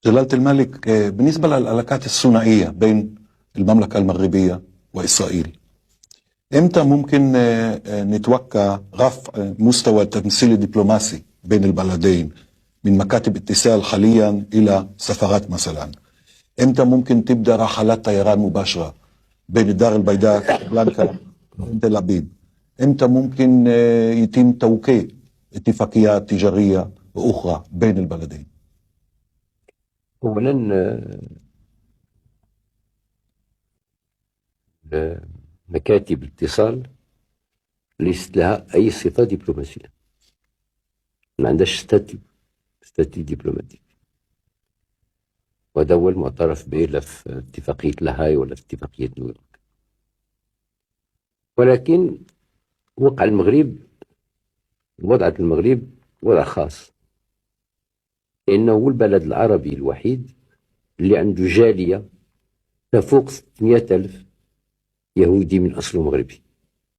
جلالة الملك، بالنسبة للعلاقات الثنائية بين المملكة المغربية وإسرائيل، إمتى ممكن نتوقع رفع مستوى التمثيل الدبلوماسي بين البلدين من مكاتب اتصال حاليا إلى سفارات مثلا؟ إمتى ممكن تبدأ رحلات طيران مباشرة بين الدار البيضاء كاسابلانكا وبين تل أبيب؟ إمتى ممكن يتم توقيع اتفاقيات تجارية وأخرى بين البلدين؟ أولا مكاتب الاتصال ليست لها أي صفة دبلوماسية، ما عندهاش ستاتي دبلوماتيك، وهذا هو المعترف به لا في اتفاقية لاهاي ولا في اتفاقية نيويورك. ولكن وضع المغرب وضع خاص، لأنه هو البلد العربي الوحيد اللي عنده جالية تفوق 600,000 يهودي من أصل مغربي.